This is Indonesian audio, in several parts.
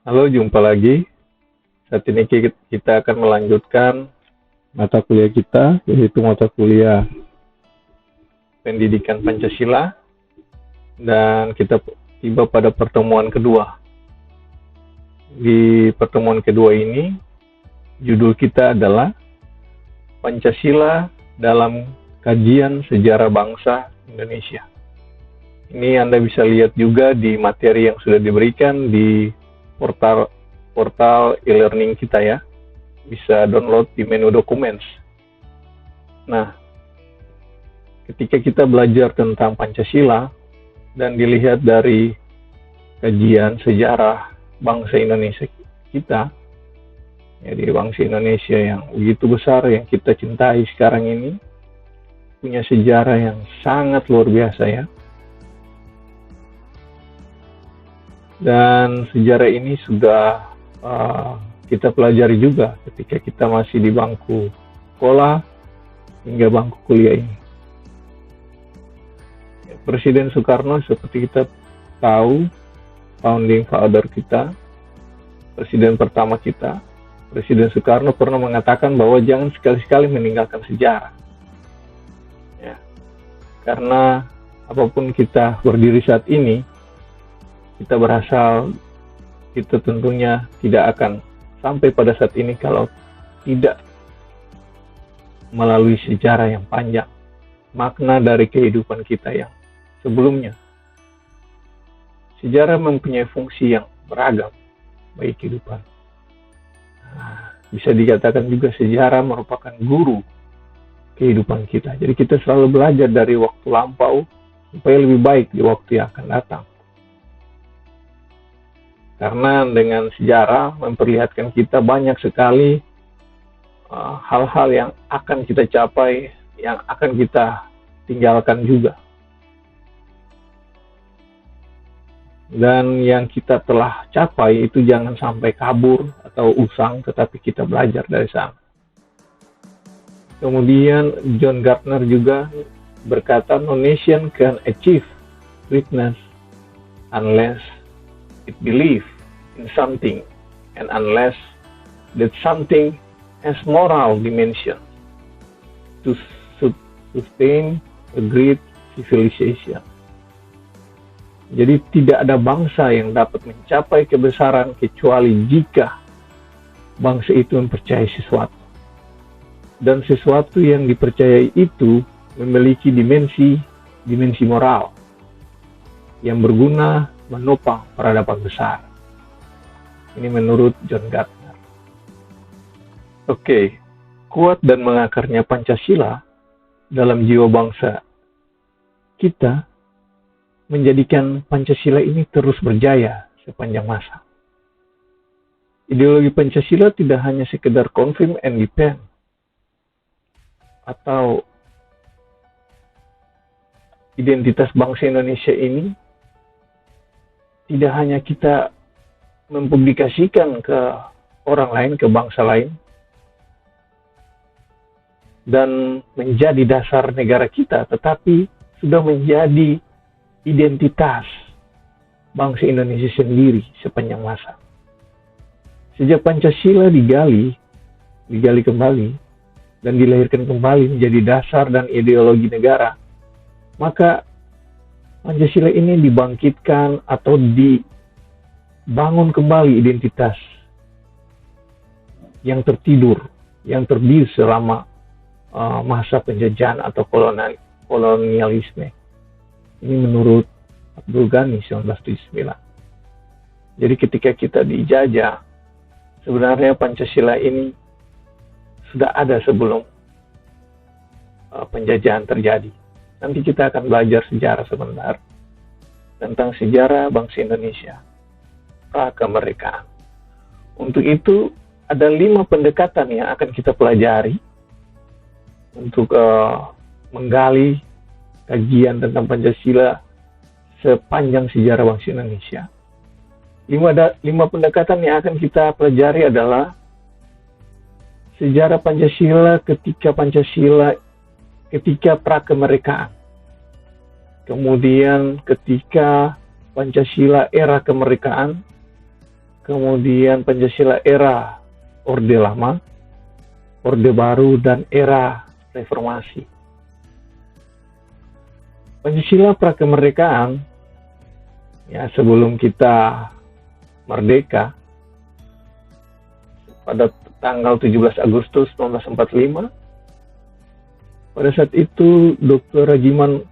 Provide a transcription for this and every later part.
Halo, jumpa lagi. Saat ini kita akan melanjutkan mata kuliah kita, yaitu mata kuliah Pendidikan Pancasila, dan kita tiba pada pertemuan kedua. Di pertemuan kedua ini, judul kita adalah Pancasila dalam Kajian Sejarah Bangsa Indonesia. Ini Anda bisa lihat juga di materi yang sudah diberikan di portal e-learning kita ya. Bisa download di menu Documents. Nah, ketika kita belajar tentang Pancasila dan dilihat dari kajian sejarah bangsa Indonesia kita, jadi bangsa Indonesia yang begitu besar yang kita cintai sekarang ini, punya sejarah yang sangat luar biasa ya. Dan sejarah ini sudah kita pelajari juga ketika kita masih di bangku sekolah hingga bangku kuliah ini. Presiden Soekarno seperti kita tahu, founding father kita, presiden pertama kita, Presiden Soekarno pernah mengatakan bahwa jangan sekali-sekali meninggalkan sejarah. Ya, karena apapun kita berdiri saat ini, kita berasal, kita tentunya tidak akan sampai pada saat ini kalau tidak melalui sejarah yang panjang, makna dari kehidupan kita yang sebelumnya. Sejarah mempunyai fungsi yang beragam bagi kehidupan. Bisa dikatakan juga sejarah merupakan guru kehidupan kita. Jadi kita selalu belajar dari waktu lampau supaya lebih baik di waktu yang akan datang. Karena dengan sejarah memperlihatkan kita banyak sekali hal-hal yang akan kita capai, yang akan kita tinggalkan juga. Dan yang kita telah capai itu jangan sampai kabur atau usang, tetapi kita belajar dari sana. Kemudian John Gardner juga berkata, no nation can achieve greatness unless it believe in something, and unless that something has moral dimension to sustain a great civilization. Jadi tidak ada bangsa yang dapat mencapai kebesaran kecuali jika bangsa itu mempercayai sesuatu. Dan sesuatu yang dipercayai itu memiliki dimensi moral yang berguna menopang peradaban besar. Ini menurut John Gardner. Oke, kuat dan mengakarnya Pancasila dalam jiwa bangsa kita menjadikan Pancasila ini terus berjaya sepanjang masa. Ideologi Pancasila tidak hanya sekedar confirm and defend atau identitas bangsa Indonesia ini tidak hanya kita mempublikasikan ke orang lain, ke bangsa lain, dan menjadi dasar negara kita, tetapi sudah menjadi identitas bangsa Indonesia sendiri sepanjang masa. Sejak Pancasila digali kembali, dan dilahirkan kembali menjadi dasar dan ideologi negara, maka Pancasila ini dibangkitkan atau dibangun kembali identitas yang tertidur, yang terbius selama masa penjajahan atau kolonialisme. Ini menurut Abdul Ghani 1979. Jadi ketika kita dijajah, sebenarnya Pancasila ini sudah ada sebelum penjajahan terjadi. Nanti kita akan belajar sejarah sebentar tentang sejarah bangsa Indonesia, prakemerdekaan. Untuk itu ada 5 pendekatan yang akan kita pelajari untuk menggali kajian tentang Pancasila sepanjang sejarah bangsa Indonesia. 5 pendekatan yang akan kita pelajari adalah sejarah Pancasila ketika prakemerdekaan, kemudian ketika Pancasila era kemerdekaan, kemudian Pancasila era Orde Lama, Orde Baru, dan era Reformasi. Pancasila prakemerdekaan, ya sebelum kita merdeka, pada tanggal 17 Agustus 1945, pada saat itu Dr. Rajiman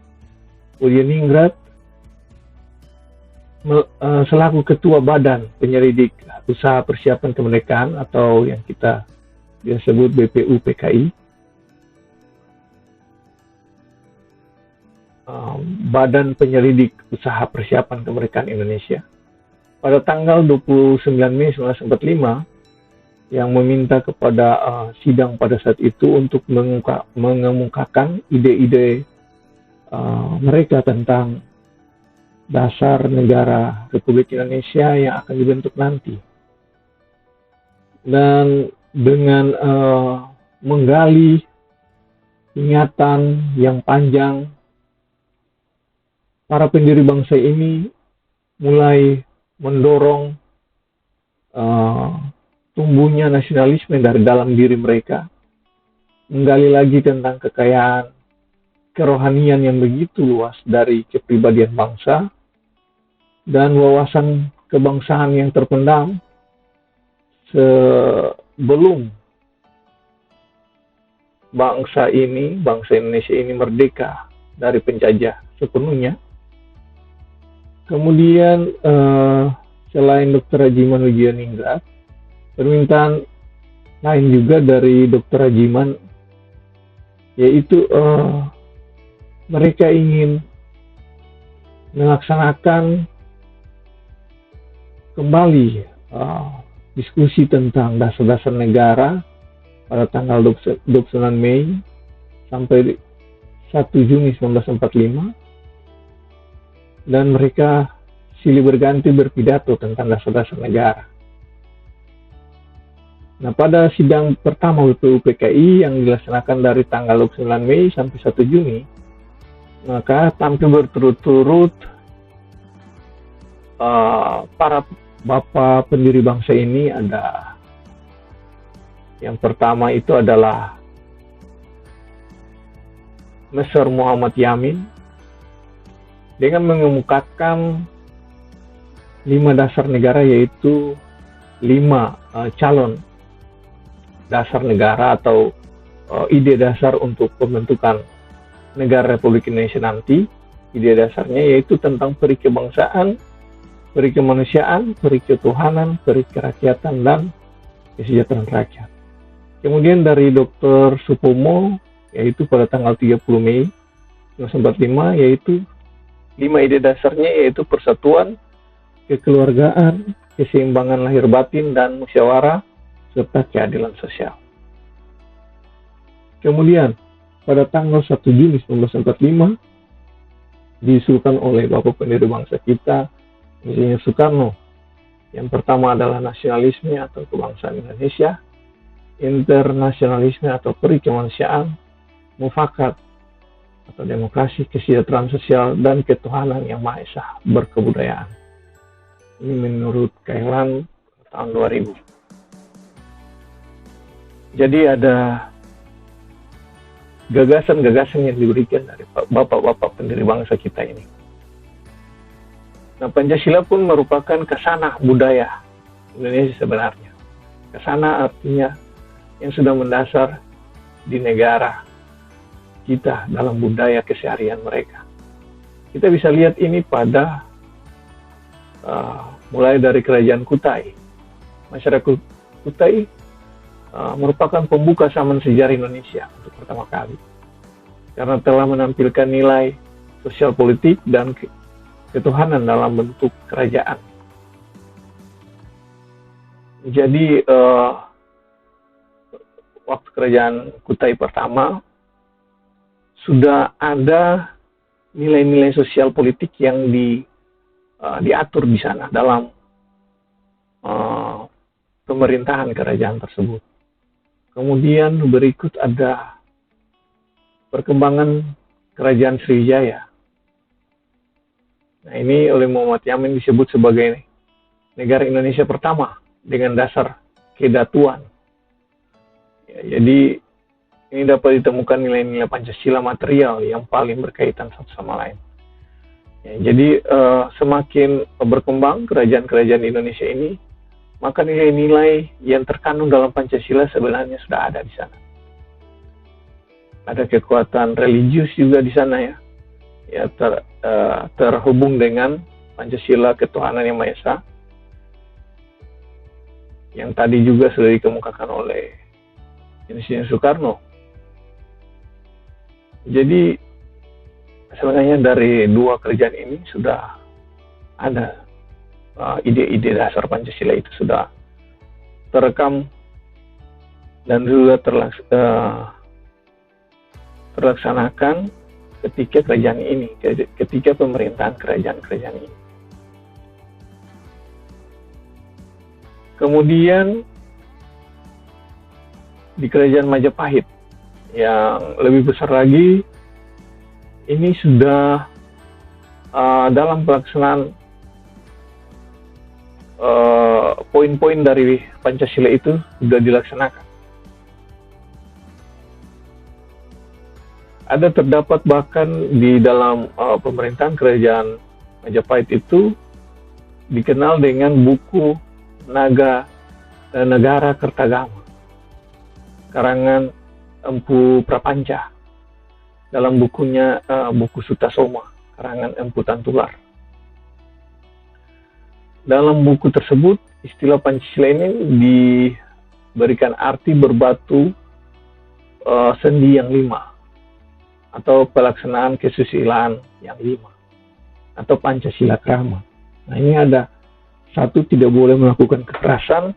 Udyaningrat selaku Ketua Badan Penyelidik Usaha Persiapan Kemerdekaan atau yang kita sebut BPUPKI, Badan Penyelidik Usaha Persiapan Kemerdekaan Indonesia, pada tanggal 29 Mei 1945 yang meminta kepada sidang pada saat itu untuk mengemukakan ide-ide mereka tentang dasar negara Republik Indonesia yang akan dibentuk nanti. Dan dengan menggali ingatan yang panjang, para pendiri bangsa ini mulai mendorong tumbuhnya nasionalisme dari dalam diri mereka, menggali lagi tentang kekayaan kerohanian yang begitu luas dari kepribadian bangsa dan wawasan kebangsaan yang terpendam sebelum bangsa Indonesia ini merdeka dari penjajah sepenuhnya. Kemudian selain Dr. Rajiman Udyaningrat, permintaan lain juga dari Dr. Rajiman, yaitu mereka ingin melaksanakan kembali diskusi tentang dasar-dasar negara pada tanggal 29 Mei sampai 1 Juni 1945, dan mereka silih berganti berpidato tentang dasar-dasar negara. Nah, pada sidang pertama BPUPKI yang dilaksanakan dari tanggal 29 Mei sampai 1 Juni, maka tampil berturut-turut para bapak pendiri bangsa ini. Ada yang pertama itu adalah Mr. Muhammad Yamin dengan mengemukakan 5 dasar negara, yaitu 5 calon dasar negara atau ide dasar untuk pembentukan negara Republik Indonesia nanti. Ide dasarnya yaitu tentang peri kebangsaan, peri kemanusiaan, peri ketuhanan, peri kerakyatan, dan kesejahteraan rakyat. Kemudian dari Dr. Supomo, yaitu pada tanggal 30 Mei 1945, yaitu 5 ide dasarnya, yaitu persatuan, kekeluargaan, keseimbangan lahir batin dan musyawarah, serta keadilan sosial. Kemudian pada tanggal 1 Juni 1945 diusulkan oleh Bapak pendiri bangsa kita, misalnya Soekarno. Yang pertama adalah nasionalisme atau kebangsaan Indonesia, internasionalisme atau peri kemanusiaan, mufakat atau demokrasi, kesejahteraan sosial, dan ketuhanan yang Maha Esa berkebudayaan. Ini menurut Kailan tahun 2000. Jadi ada gagasan-gagasan yang diberikan dari bapak-bapak pendiri bangsa kita ini. Nah, Pancasila pun merupakan kesanah budaya Indonesia sebenarnya. Kesanah artinya yang sudah mendasar di negara kita dalam budaya keseharian mereka. Kita bisa lihat ini pada mulai dari Kerajaan Kutai. Masyarakat Kutai merupakan pembuka zaman sejarah Indonesia untuk pertama kali, karena telah menampilkan nilai sosial politik dan ketuhanan dalam bentuk kerajaan. Jadi waktu Kerajaan Kutai pertama sudah ada nilai-nilai sosial politik yang diatur di sana dalam pemerintahan kerajaan tersebut. Kemudian berikut ada perkembangan Kerajaan Sriwijaya. Nah, ini oleh Muhammad Yamin disebut sebagai negara Indonesia pertama dengan dasar kedatuan. Ya, jadi ini dapat ditemukan nilai-nilai Pancasila material yang paling berkaitan satu sama lain. Ya, jadi semakin berkembang kerajaan-kerajaan Indonesia ini, maka nilai-nilai yang terkandung dalam Pancasila sebenarnya sudah ada di sana. Ada kekuatan religius juga di sana ya terhubung dengan Pancasila ketuhanan yang Maha Esa, yang tadi juga sudah dikemukakan oleh Insinyur Soekarno. Jadi sebenarnya dari dua kerajaan ini sudah ada ide-ide dasar Pancasila itu sudah terekam dan juga terlaksanakan ketika kerajaan ini, ketika pemerintahan kerajaan-kerajaan ini. Kemudian di kerajaan Majapahit yang lebih besar lagi, ini sudah dalam pelaksanaan poin-poin dari Pancasila itu sudah dilaksanakan. Ada terdapat bahkan di dalam pemerintahan kerajaan Majapahit itu dikenal dengan buku Negara Kertagama, karangan Empu Prapanca, dalam bukunya buku Sutasoma, karangan Empu Tantular. Dalam buku tersebut, istilah Pancasila ini diberikan arti berbatu sendi yang 5, atau pelaksanaan kesusilaan yang 5, atau Pancasila Krama. Nah, ini ada 1, tidak boleh melakukan kekerasan,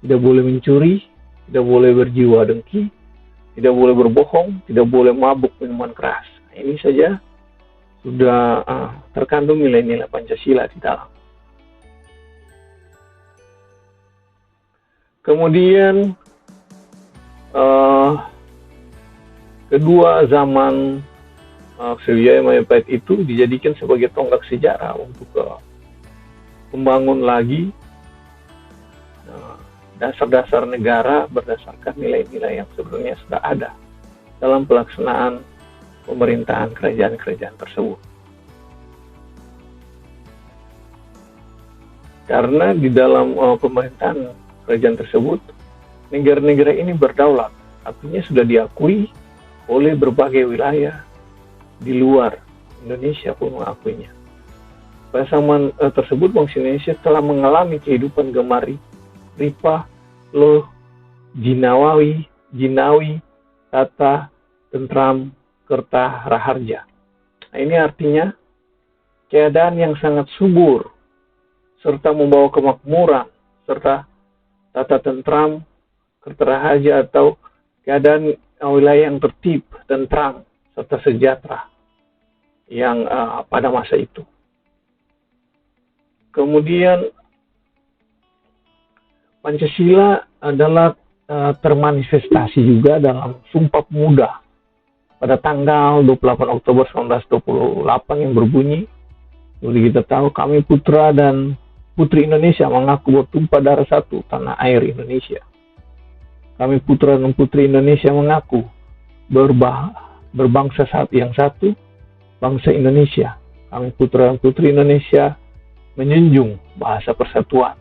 tidak boleh mencuri, tidak boleh berjiwa dengki, tidak boleh berbohong, tidak boleh mabuk minuman keras. Nah, ini saja sudah terkandung nilai-nilai Pancasila di dalam. Kemudian kedua zaman Sriwijaya Majapahit itu dijadikan sebagai tonggak sejarah untuk membangun lagi dasar-dasar negara berdasarkan nilai-nilai yang sebenarnya sudah ada dalam pelaksanaan pemerintahan kerajaan-kerajaan tersebut. Karena di dalam pemerintahan kerajaan tersebut, negara-negara ini berdaulat, artinya sudah diakui oleh berbagai wilayah di luar Indonesia pun mengakuinya. Pada zaman tersebut, bangsa Indonesia telah mengalami kehidupan gemari, ripah, loh, jinawi, tata, tentram, kerta, raharja. Nah, ini artinya keadaan yang sangat subur, serta membawa kemakmuran, serta tata tentram, kerta raharja, atau keadaan wilayah yang tertib, tentram, serta sejahtera yang pada masa itu. Kemudian Pancasila adalah termanifestasi juga dalam Sumpah Pemuda pada tanggal 28 Oktober 1928 yang berbunyi, seperti kita tahu, kami putra dan putri Indonesia mengaku bertumpah darah satu tanah air Indonesia. Kami putra dan putri Indonesia mengaku berbangsa yang satu, bangsa Indonesia. Kami putra dan putri Indonesia menjunjung bahasa persatuan,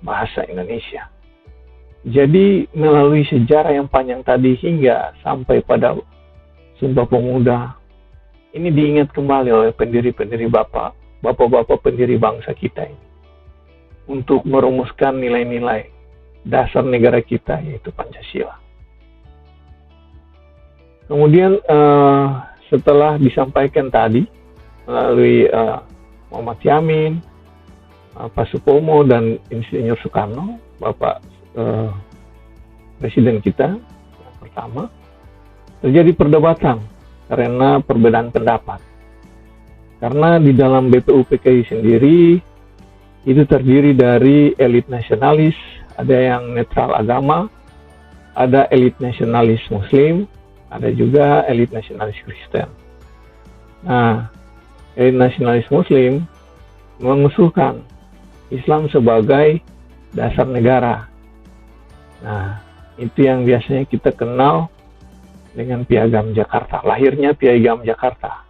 bahasa Indonesia. Jadi melalui sejarah yang panjang tadi hingga sampai pada Sumpah Pemuda, ini diingat kembali oleh pendiri-pendiri bapak-bapak pendiri bangsa kita ini, untuk merumuskan nilai-nilai dasar negara kita, yaitu Pancasila. Kemudian setelah disampaikan tadi melalui Muhammad Yamin, Pak Supomo, dan Insinyur Soekarno, Bapak Presiden kita yang pertama, terjadi perdebatan karena perbedaan pendapat. Karena di dalam BPUPKI sendiri itu terdiri dari elit nasionalis, ada yang netral agama, ada elit nasionalis Muslim, ada juga elit nasionalis Kristen. Nah, elit nasionalis Muslim mengusulkan Islam sebagai dasar negara. Nah, itu yang biasanya kita kenal dengan Piagam Jakarta. Lahirnya Piagam Jakarta.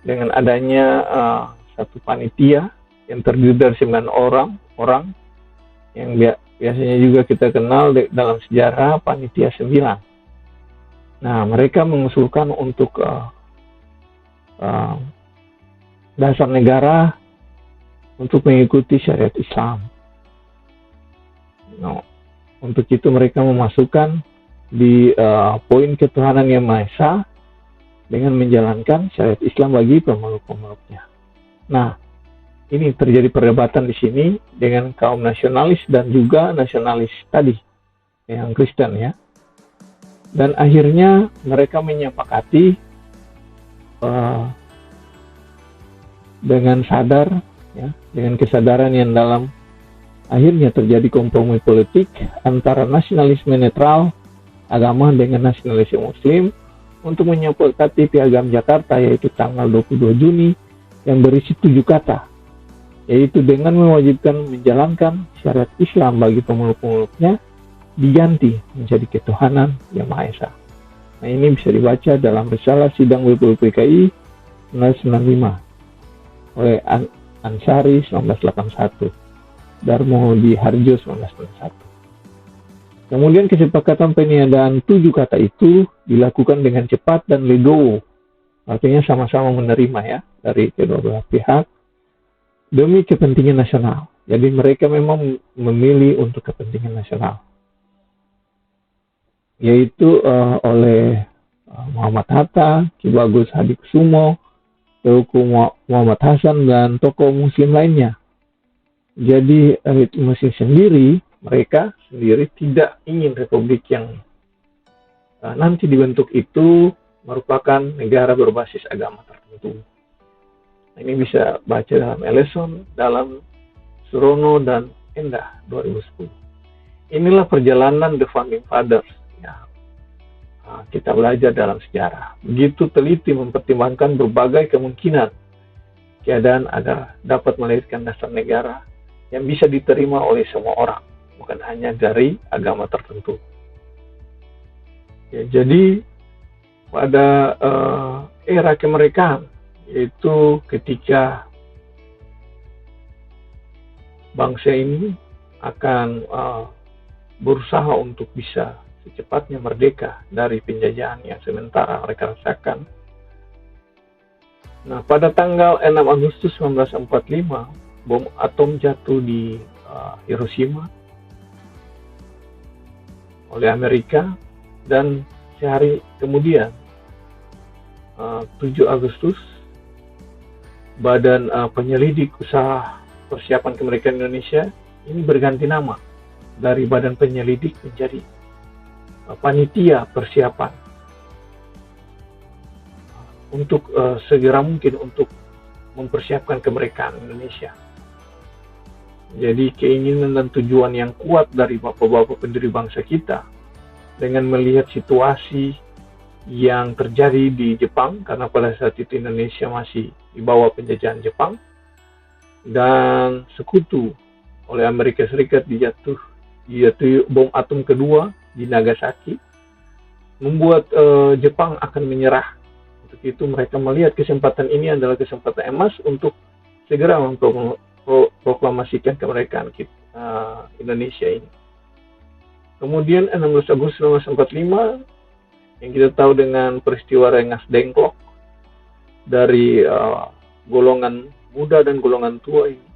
Dengan adanya satu panitia yang terdiri dari 9 orang yang biasanya juga kita kenal dalam sejarah panitia 9. Nah, mereka mengusulkan untuk dasar negara untuk mengikuti syariat Islam. Nah, untuk itu mereka memasukkan di poin ketuhanan yang Maha Esa dengan menjalankan syariat Islam bagi pemeluk-pemeluknya. Nah, ini terjadi perdebatan di sini dengan kaum nasionalis dan juga nasionalis tadi, yang Kristen ya. Dan akhirnya mereka menyepakati dengan sadar, ya, dengan kesadaran yang dalam, akhirnya terjadi kompromi politik antara nasionalisme netral agama dengan nasionalisme Muslim untuk menyepakati Piagam Jakarta, yaitu tanggal 22 Juni yang berisi 7 kata, yaitu dengan mewajibkan menjalankan syariat Islam bagi pemeluk-pemeluknya diganti menjadi ketuhanan yang Maha Esa. Nah, ini bisa dibaca dalam Risalah Sidang WPUPKI 1995 oleh Ansari 1981, Darmo di Harjo 1991. Kemudian kesepakatan peniadaan 7 kata itu dilakukan dengan cepat dan legowo, artinya sama-sama menerima ya dari kedua belah pihak demi kepentingan nasional. Jadi mereka memang memilih untuk kepentingan nasional, yaitu oleh Muhammad Hatta, Ki Bagus Hadikusumo, Teuku Muhammad Hasan, dan tokoh Muslim lainnya. Jadi elit Muslim sendiri, mereka sendiri tidak ingin republik yang nanti dibentuk itu merupakan negara berbasis agama tertentu. Nah, ini bisa baca dalam Ellison, dalam Surono, dan Endah 2010. Inilah perjalanan The Founding Fathers. Ya. Kita belajar dalam sejarah. Begitu teliti mempertimbangkan berbagai kemungkinan keadaan agar dapat melahirkan dasar negara yang bisa diterima oleh semua orang, bukan hanya dari agama tertentu. Ya, jadi pada era kemerdekaan, yaitu ketika bangsa ini akan berusaha untuk bisa secepatnya merdeka dari penjajahan yang sementara mereka rasakan. Nah, pada tanggal 6 Agustus 1945, bom atom jatuh di Hiroshima oleh Amerika, dan sehari kemudian 7 Agustus Badan Penyelidik Usaha Persiapan Kemerdekaan Indonesia ini berganti nama dari Badan Penyelidik menjadi Panitia Persiapan untuk segera mungkin untuk mempersiapkan kemerdekaan Indonesia. Jadi keinginan dan tujuan yang kuat dari bapak-bapak pendiri bangsa kita dengan melihat situasi yang terjadi di Jepang, karena pada saat itu Indonesia masih di bawah penjajahan Jepang dan sekutu oleh Amerika Serikat, dijatuhi bom atom kedua di Nagasaki, membuat Jepang akan menyerah. Untuk itu mereka melihat kesempatan ini adalah kesempatan emas untuk segera memproklamasikan kemerdekaan Indonesia ini. Kemudian 16 Agustus 1945 yang kita tahu dengan peristiwa Rengas Dengklok dari golongan muda dan golongan tua ini.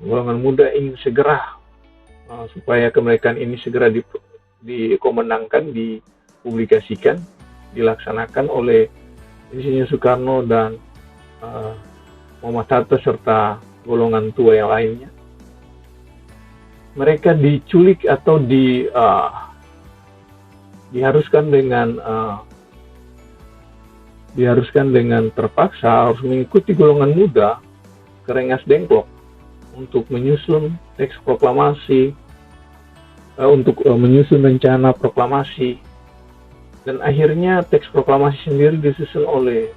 Golongan muda ingin segera supaya kemerdekaan ini segera dikomandangkan, dipublikasikan, dilaksanakan oleh Insinyur Soekarno dan Muhammad Hatta serta golongan tua yang lainnya. Mereka diculik atau diharuskan dengan terpaksa harus mengikuti golongan muda ke Rengas Dengklok untuk menyusun teks proklamasi, untuk menyusun rencana proklamasi, dan akhirnya teks proklamasi sendiri disusun oleh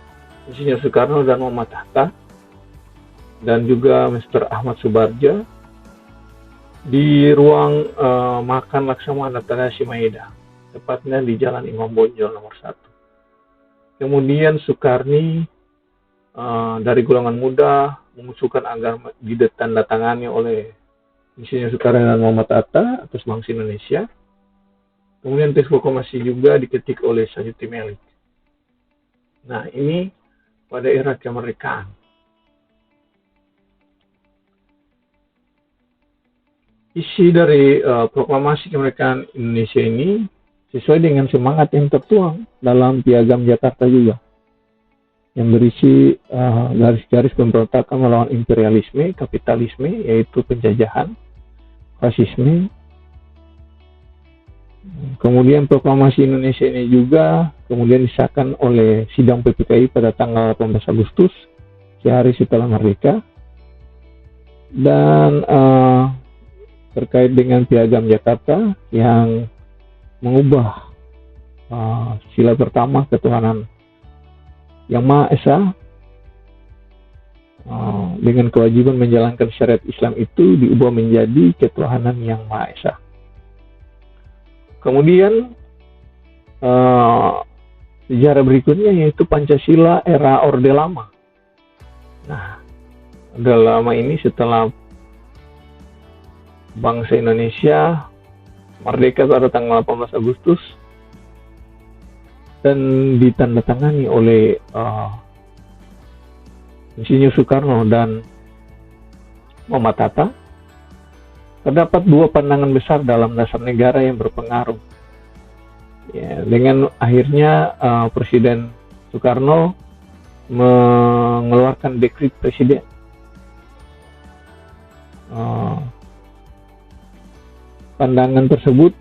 Insinyur Soekarno dan Muhammad Hatta dan juga Mr. Ahmad Subarja di ruang makan Laksamana Tadashi Maeda, tepatnya di Jalan Imam Bonjol nomor 1. Kemudian Soekarni dari golongan muda mengusulkan agar ditandatangani oleh Insinyur Soekarno dan Muhammad Hatta atas bangsa Indonesia. Kemudian teks proklamasi juga diketik oleh Sayuti Melik. Nah, ini pada era kemerdekaan. Isi dari proklamasi kemerdekaan Indonesia ini sesuai dengan semangat yang tertuang dalam Piagam Jakarta juga, yang berisi garis-garis pemberontakan melawan imperialisme, kapitalisme, yaitu penjajahan, fasisme. Kemudian proklamasi Indonesia ini juga kemudian disahkan oleh sidang PPKI pada tanggal 18 Agustus, sehari setelah merdeka. Dan terkait dengan Piagam Jakarta yang mengubah sila pertama ketuhanan yang Maha Esa dengan kewajiban menjalankan syariat Islam itu diubah menjadi ketuhanan yang Maha Esa. Kemudian sejarah berikutnya yaitu Pancasila era Orde Lama. Nah, Orde Lama ini setelah bangsa Indonesia merdeka pada tanggal 18 Agustus dan ditandatangani oleh Insinyur Soekarno dan Muhammad Hatta. Terdapat dua pandangan besar dalam dasar negara yang berpengaruh. Ya, dengan akhirnya Presiden Soekarno mengeluarkan dekret presiden. Pandangan tersebut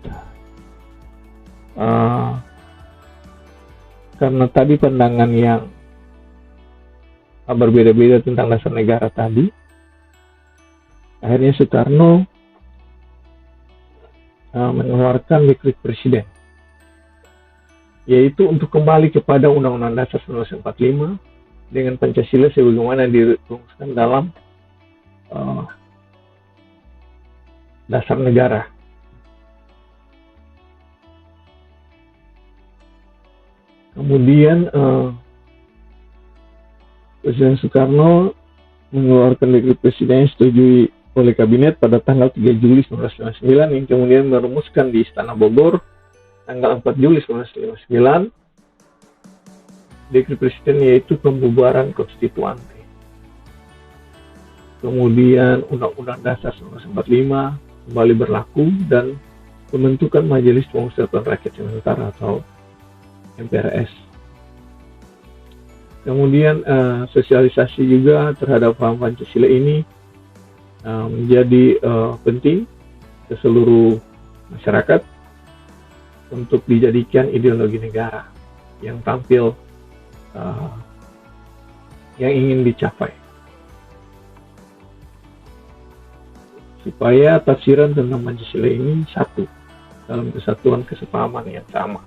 karena tadi pandangan yang berbeda-beda tentang dasar negara tadi, akhirnya Soekarno mengeluarkan dekret presiden, yaitu untuk kembali kepada Undang-Undang Dasar 1945 dengan Pancasila sebagaimana dirumuskan dalam dasar negara. Kemudian Presiden Soekarno mengeluarkan dekret presiden yang disetujui oleh kabinet pada tanggal 3 Juli 1959 yang kemudian merumuskan di Istana Bogor tanggal 4 Juli 1959 dekret presiden, yaitu pembubaran konstituante. Kemudian Undang-Undang Dasar 1945 kembali berlaku dan pembentukan Majelis Pemusyawaratan Rakyat Sementara atau MPRS. Kemudian sosialisasi juga terhadap paham Pancasila ini menjadi penting ke seluruh masyarakat untuk dijadikan ideologi negara yang tampil yang ingin dicapai, supaya tafsiran tentang Pancasila ini satu dalam kesatuan kesepahaman yang sama.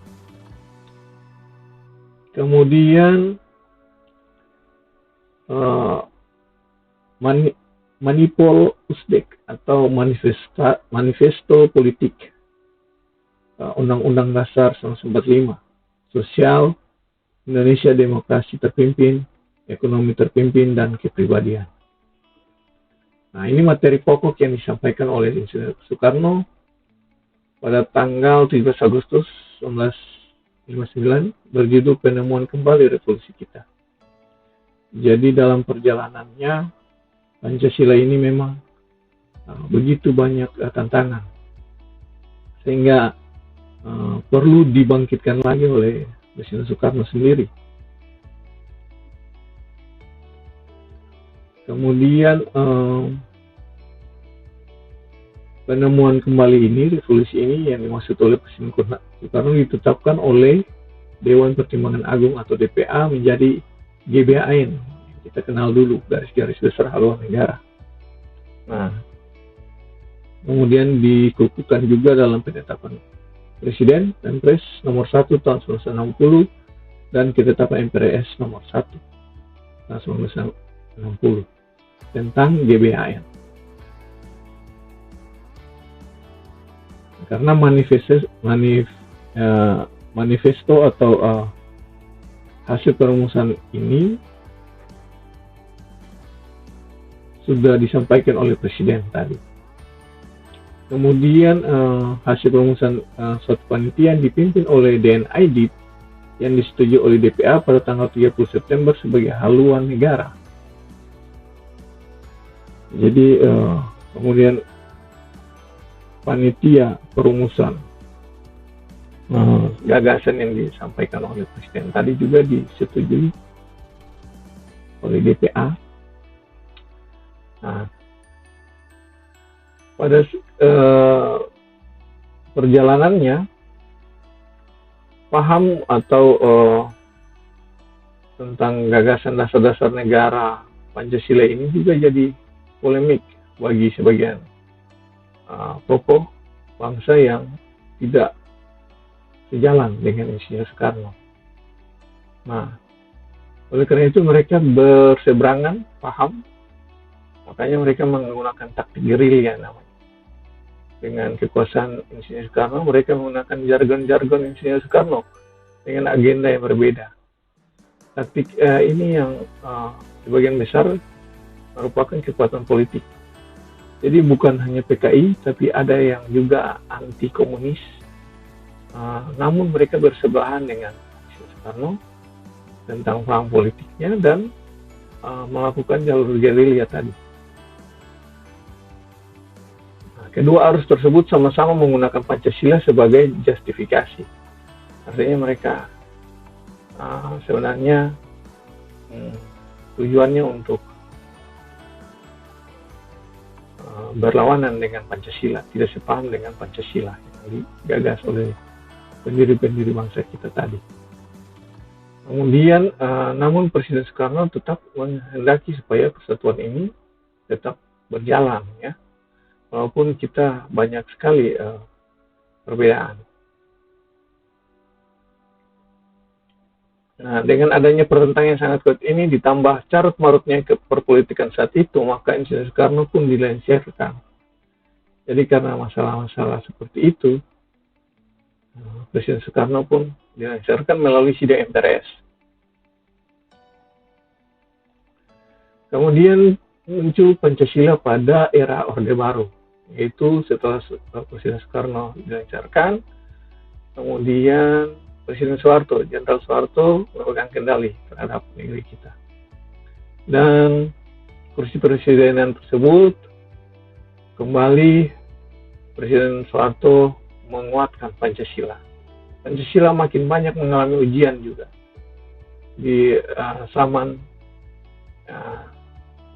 Kemudian Manipol Usdek atau manifesto politik Undang-Undang Dasar 1945, sosial, Indonesia demokrasi terpimpin, ekonomi terpimpin, dan kepribadian. Nah, ini materi pokok yang disampaikan oleh Insinyur Soekarno pada tanggal 17 Agustus 1959 berjudul Penemuan Kembali Revolusi Kita. Jadi dalam perjalanannya Pancasila ini memang begitu banyak tantangan, sehingga perlu dibangkitkan lagi oleh Presiden Soekarno sendiri. Kemudian penemuan kembali ini, revolusi ini yang dimaksud oleh Presiden Soekarno ditetapkan oleh Dewan Pertimbangan Agung atau DPA menjadi GBHN. Kita kenal dulu garis-garis besar haluan negara. Nah, kemudian dikukuhkan juga dalam penetapan Presiden Pres nomor 1 tahun 1960 dan ketetapan MPRS nomor 1 tahun 1960. tentang GBHN. Karena manifesto atau hasil perumusan ini sudah disampaikan oleh Presiden tadi. Kemudian hasil perumusan suatu panitia yang dipimpin oleh DNID yang disetujui oleh DPA pada tanggal 30 September sebagai haluan negara. Jadi kemudian panitia perumusan gagasan yang disampaikan oleh Presiden tadi juga disetujui oleh DPA. Nah, pada perjalanannya paham atau tentang gagasan dasar-dasar negara Pancasila ini juga jadi polemik bagi sebagian tokoh bangsa yang tidak sejalan dengan Insinyur Soekarno. Nah, oleh karena itu mereka berseberangan paham, makanya mereka menggunakan taktik gerilya namanya. Dengan kekuasaan Insinyur Soekarno, mereka menggunakan jargon-jargon Insinyur Soekarno dengan agenda yang berbeda. Taktik ini yang sebagian besar merupakan kekuatan politik. Jadi bukan hanya PKI, tapi ada yang juga anti komunis. Namun mereka bersebelahan dengan Insinyur Soekarno tentang paham politiknya dan melakukan jalur gerilya tadi. Kedua arus tersebut sama-sama menggunakan Pancasila sebagai justifikasi. Artinya mereka sebenarnya tujuannya untuk berlawanan dengan Pancasila, tidak sepaham dengan Pancasila yang digagas oleh pendiri-pendiri bangsa kita tadi. Kemudian, namun Presiden Soekarno tetap menghendaki supaya persatuan ini tetap berjalan, ya. Walaupun kita banyak sekali perbedaan. Nah, dengan adanya pertentangan yang sangat kuat ini ditambah carut-marutnya perpolitikan saat itu, maka Insinyur Soekarno pun dilengsarkan. Jadi karena masalah-masalah seperti itu, Presiden Soekarno pun dilengsarkan melalui sidang MPRS. Kemudian muncul Pancasila pada era Orde Baru, yaitu setelah Presiden Soekarno dilancarkan, kemudian Presiden Soeharto, Jenderal Soeharto memegang kendali terhadap negeri kita. Dan kursi presidenan tersebut kembali Presiden Soeharto menguatkan Pancasila. Pancasila makin banyak mengalami ujian juga di zaman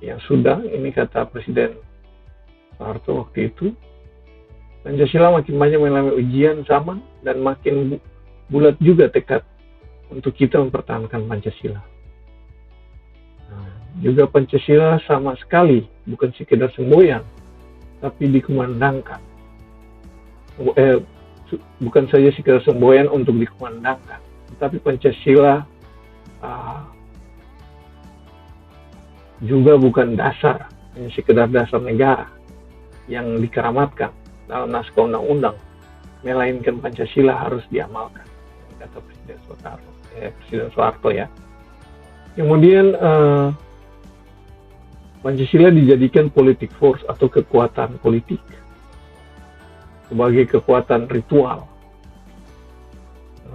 yang sudah, ini kata Presiden Soeharto waktu itu, Pancasila makin banyak mengalami ujian zaman dan makin bulat juga tekad untuk kita mempertahankan Pancasila. Nah, juga Pancasila sama sekali bukan sekedar semboyan, tapi dikumandangkan. Bukan saja sekedar semboyan untuk dikumandangkan, tetapi Pancasila juga bukan dasar, hanya sekedar dasar negara yang dikeramatkan dalam naskah undang-undang, melainkan Pancasila harus diamalkan, kata Presiden Soeharto ya. Kemudian Pancasila dijadikan politik force atau kekuatan politik sebagai kekuatan ritual.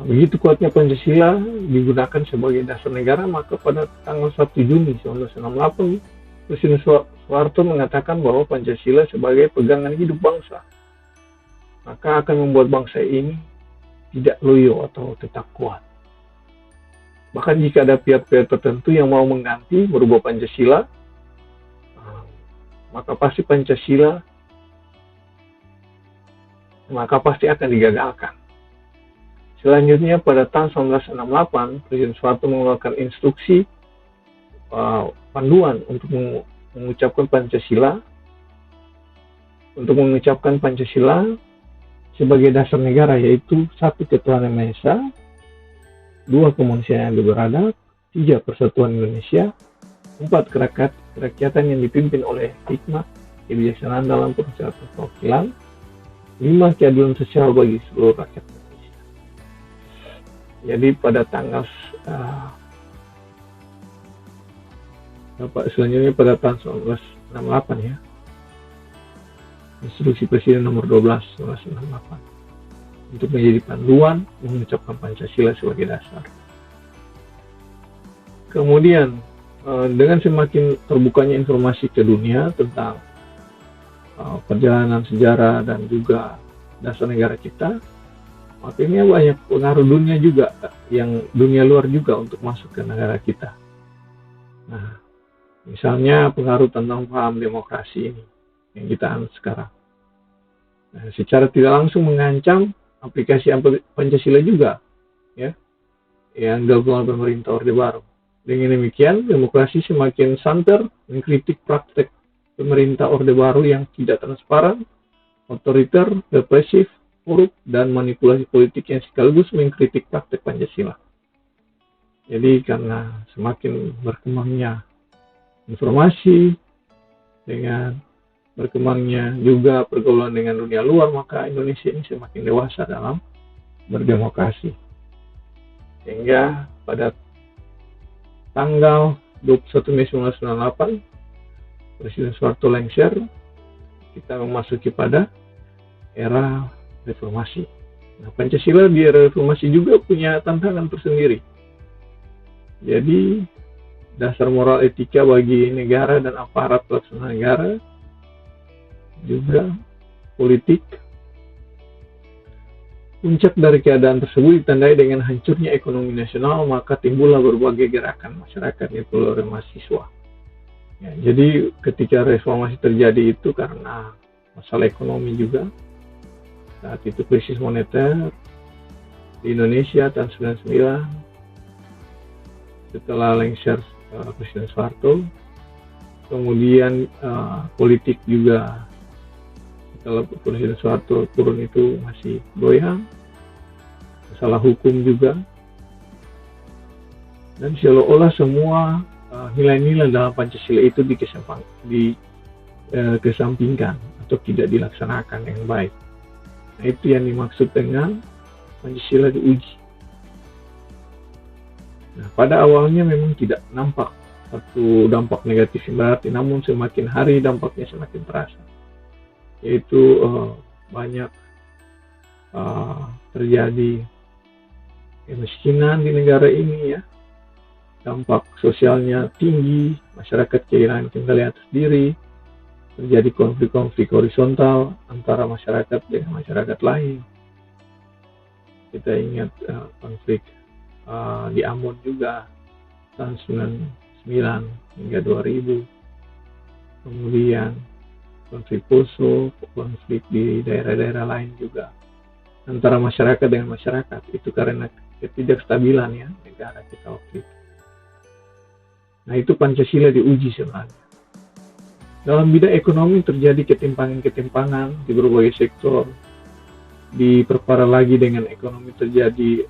Begitu kuatnya Pancasila digunakan sebagai dasar negara, maka pada tanggal 1 Juni 1968 Presiden Soeharto mengatakan bahwa Pancasila sebagai pegangan hidup bangsa, maka akan membuat bangsa ini tidak loyo atau tetap kuat. Bahkan jika ada pihak-pihak tertentu yang mau mengganti, merubah Pancasila, maka pasti akan digagalkan. Selanjutnya pada tahun 1968, Presiden Soeharto mengeluarkan instruksi panduan untuk mengucapkan Pancasila sebagai dasar negara, yaitu 1. Ketuhanan Yang Maha Esa, 2. Kemanusiaan yang beradab, 3. Persatuan Indonesia, 4. Kerakyatan yang dipimpin oleh hikmah, kebijaksanaan dalam proses perwakilan. 5. Keadilan sosial bagi seluruh rakyat Indonesia. Jadi pada tanggal selanjutnya pada tahun 1968 ya, Instruksi Presiden nomor 12 1968 untuk menjadi panduan mengucapkan Pancasila sebagai dasar. Kemudian dengan semakin terbukanya informasi ke dunia tentang perjalanan sejarah dan juga dasar negara kita, makanya banyak pengaruh dunia juga, yang dunia luar juga untuk masuk ke negara kita. Nah, misalnya pengaruh tentang paham demokrasi ini yang kita anut sekarang. Nah, secara tidak langsung mengancam aplikasi Pancasila juga, ya, yang dilakukan pemerintah Orde Baru. Dengan demikian, demokrasi semakin santer mengkritik praktek pemerintah Orde Baru yang tidak transparan, otoriter, represif, korup, dan manipulasi politik yang sekaligus mengkritik praktek Pancasila. Jadi karena semakin berkembangnya informasi, dengan berkembangnya juga pergaulan dengan dunia luar, maka Indonesia ini semakin dewasa dalam berdemokrasi. Sehingga pada tanggal 21 Mei 1998, Presiden Soeharto lengser, kita memasuki pada era reformasi. Nah, Pancasila di era reformasi juga punya tantangan tersendiri. Jadi, dasar moral etika bagi negara dan aparat pelaksana negara, juga politik. Puncak dari keadaan tersebut ditandai dengan hancurnya ekonomi nasional, maka timbullah berbagai gerakan masyarakat, yaitu mahasiswa. Ya, jadi ketika reformasi terjadi itu karena masalah ekonomi juga. Saat itu krisis moneter di Indonesia tahun 99, setelah lengser Presiden Soeharto, kemudian politik juga setelah Presiden Soeharto turun itu masih goyang, masalah hukum juga, dan seolah-olah semua nilai-nilai dalam Pancasila itu dikesampingkan atau tidak dilaksanakan yang baik. Nah, itu yang dimaksud dengan Pancasila diuji. Nah, pada awalnya memang tidak nampak satu dampak negatif yang berarti, namun semakin hari dampaknya semakin terasa, yaitu banyak terjadi kemiskinan di negara ini, ya, dampak sosialnya tinggi, masyarakat kehilangan kendali atas diri, terjadi konflik-konflik horizontal antara masyarakat dengan masyarakat lain. Kita ingat konflik di Ambon juga tahun 99 hingga 2000, kemudian konflik Poso, konflik di daerah-daerah lain juga antara masyarakat dengan masyarakat, itu karena ketidakstabilan ya negara kita waktu itu. Nah, itu Pancasila diuji sebenarnya. Dalam bidang ekonomi terjadi ketimpangan-ketimpangan di berbagai sektor, diperparah lagi dengan ekonomi terjadi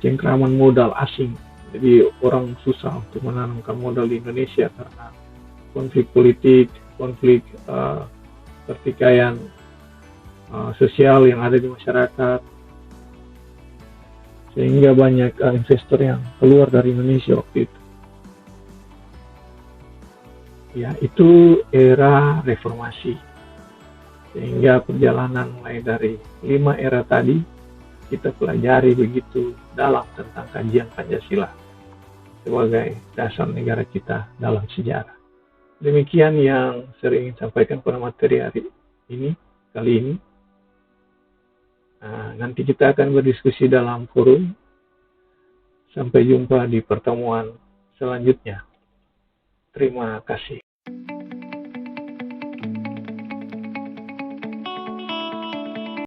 cengkraman modal asing. Jadi orang susah untuk menanamkan modal di Indonesia karena konflik politik, konflik pertikaian sosial yang ada di masyarakat, sehingga banyak investor yang keluar dari Indonesia waktu itu. Ya, itu era reformasi. Sehingga perjalanan mulai dari 5 era tadi kita pelajari begitu dalam tentang kajian Pancasila sebagai dasar negara kita dalam sejarah. Demikian yang saya ingin sampaikan pada materi kali ini. Nah, nanti kita akan berdiskusi dalam forum. Sampai jumpa di pertemuan selanjutnya. Terima kasih.